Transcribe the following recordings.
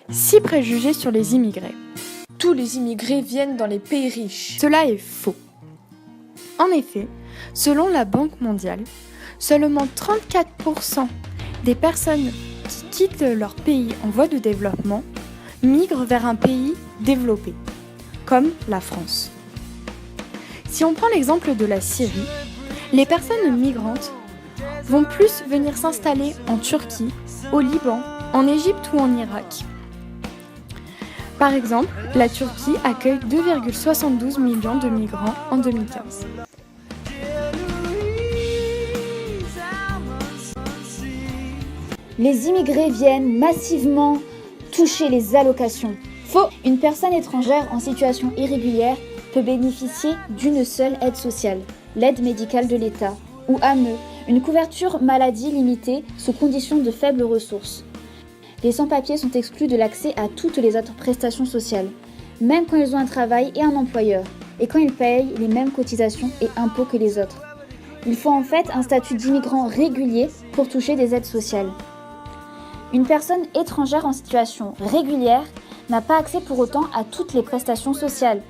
6 préjugés sur les immigrés. Tous les immigrés viennent dans les pays riches. Cela est faux. En effet, selon la Banque mondiale, seulement 34% des personnes qui quittent leur pays en voie de développement migrent vers un pays développé, comme la France. Si on prend l'exemple de la Syrie, les personnes migrantes vont plus venir s'installer en Turquie, au Liban, en Égypte ou en Irak. Par exemple, la Turquie accueille 2,72 millions de migrants en 2015. Les immigrés viennent massivement toucher les allocations. Faux! Une personne étrangère en situation irrégulière peut bénéficier d'une seule aide sociale, l'aide médicale de l'État, ou AME, une couverture maladie limitée sous conditions de faibles ressources. Les sans-papiers sont exclus de l'accès à toutes les autres prestations sociales, même quand ils ont un travail et un employeur, et quand ils payent les mêmes cotisations et impôts que les autres. Il faut en fait un statut d'immigrant régulier pour toucher des aides sociales. Une personne étrangère en situation régulière n'a pas accès pour autant à toutes les prestations sociales.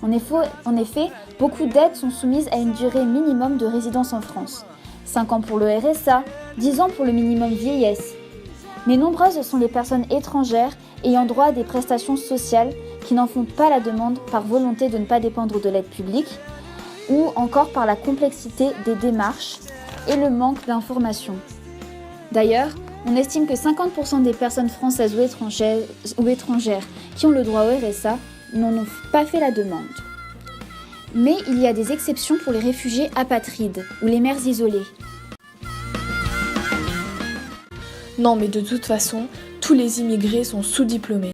En effet, beaucoup d'aides sont soumises à une durée minimum de résidence en France. 5 ans pour le RSA, 10 ans pour le minimum vieillesse. Mais nombreuses sont les personnes étrangères ayant droit à des prestations sociales qui n'en font pas la demande par volonté de ne pas dépendre de l'aide publique ou encore par la complexité des démarches et le manque d'informations. D'ailleurs, on estime que 50% des personnes françaises ou étrangères qui ont le droit au RSA n'en ont pas fait la demande. Mais il y a des exceptions pour les réfugiés apatrides ou les mères isolées. Non, mais de toute façon, tous les immigrés sont sous-diplômés.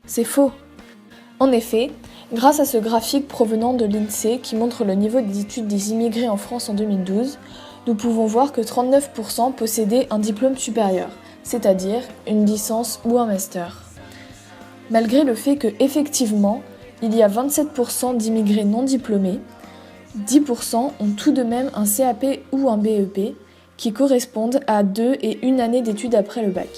C'est faux. En effet, grâce à ce graphique provenant de l'INSEE qui montre le niveau d'études des immigrés en France en 2012, nous pouvons voir que 39% possédaient un diplôme supérieur, c'est-à-dire une licence ou un master. Malgré le fait que, effectivement, il y a 27% d'immigrés non diplômés, 10% ont tout de même un CAP ou un BEP, qui correspondent à 2 et 1 année d'études après le bac.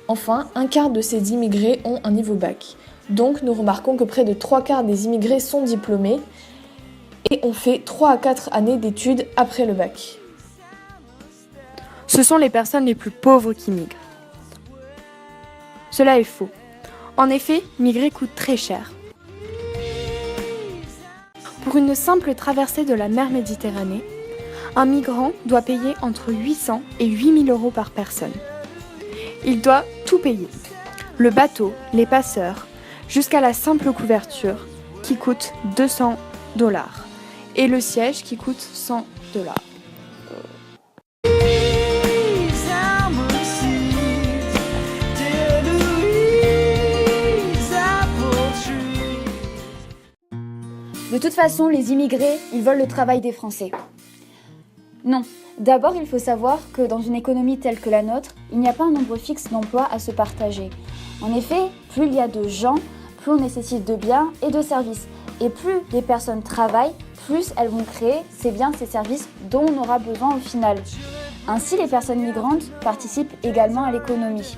Enfin, un quart de ces immigrés ont un niveau bac. Donc nous remarquons que près de 3/4 des immigrés sont diplômés et ont fait 3 à 4 années d'études après le bac. Ce sont les personnes les plus pauvres qui migrent. Cela est faux. En effet, migrer coûte très cher. Pour une simple traversée de la mer Méditerranée, un migrant doit payer entre 800 et 8 000 € par personne. Il doit tout payer. Le bateau, les passeurs, jusqu'à la simple couverture qui coûte 200 $ et le siège qui coûte 100 $. De toute façon, les immigrés, ils volent le travail des Français. Non. D'abord, il faut savoir que dans une économie telle que la nôtre, il n'y a pas un nombre fixe d'emplois à se partager. En effet, plus il y a de gens, plus on nécessite de biens et de services. Et plus les personnes travaillent, plus elles vont créer ces biens, ces services dont on aura besoin au final. Ainsi, les personnes migrantes participent également à l'économie.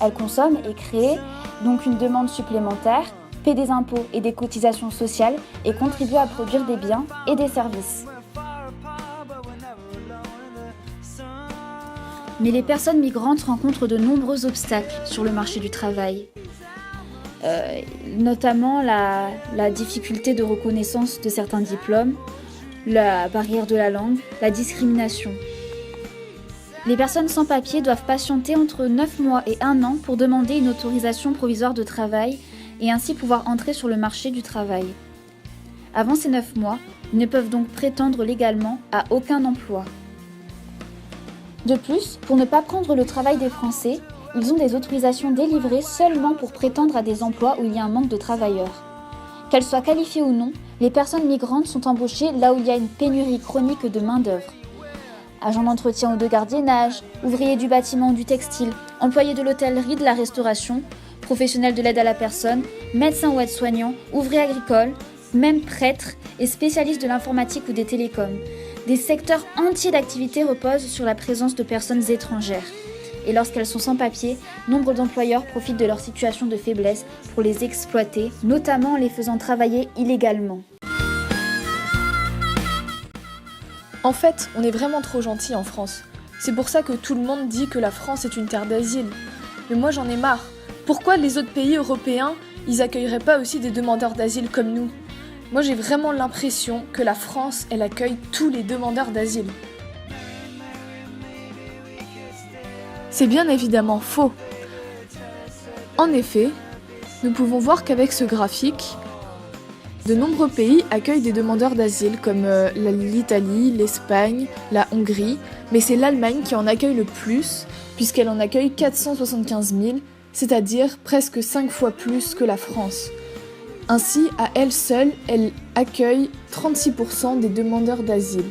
Elles consomment et créent donc une demande supplémentaire, paient des impôts et des cotisations sociales et contribuent à produire des biens et des services. Mais les personnes migrantes rencontrent de nombreux obstacles sur le marché du travail, notamment la difficulté de reconnaissance de certains diplômes, la barrière de la langue, la discrimination. Les personnes sans papier doivent patienter entre 9 mois et 1 an pour demander une autorisation provisoire de travail et ainsi pouvoir entrer sur le marché du travail. Avant ces 9 mois, ils ne peuvent donc prétendre légalement à aucun emploi. De plus, pour ne pas prendre le travail des Français, ils ont des autorisations délivrées seulement pour prétendre à des emplois où il y a un manque de travailleurs. Qu'elles soient qualifiées ou non, les personnes migrantes sont embauchées là où il y a une pénurie chronique de main-d'œuvre. Agents d'entretien ou de gardiennage, ouvriers du bâtiment ou du textile, employés de l'hôtellerie, de la restauration, professionnels de l'aide à la personne, médecins ou aides-soignants, ouvriers agricoles, même prêtres et spécialistes de l'informatique ou des télécoms. Des secteurs entiers d'activité reposent sur la présence de personnes étrangères. Et lorsqu'elles sont sans papier, nombre d'employeurs profitent de leur situation de faiblesse pour les exploiter, notamment en les faisant travailler illégalement. En fait, on est vraiment trop gentils en France. C'est pour ça que tout le monde dit que la France est une terre d'asile. Mais moi j'en ai marre. Pourquoi les autres pays européens, ils accueilleraient pas aussi des demandeurs d'asile comme nous ? Moi j'ai vraiment l'impression que la France, elle accueille tous les demandeurs d'asile. C'est bien évidemment faux. En effet, nous pouvons voir qu'avec ce graphique, de nombreux pays accueillent des demandeurs d'asile comme l'Italie, l'Espagne, la Hongrie, mais c'est l'Allemagne qui en accueille le plus, puisqu'elle en accueille 475 000, c'est-à-dire presque 5 fois plus que la France. Ainsi, à elle seule, elle accueille 36% des demandeurs d'asile.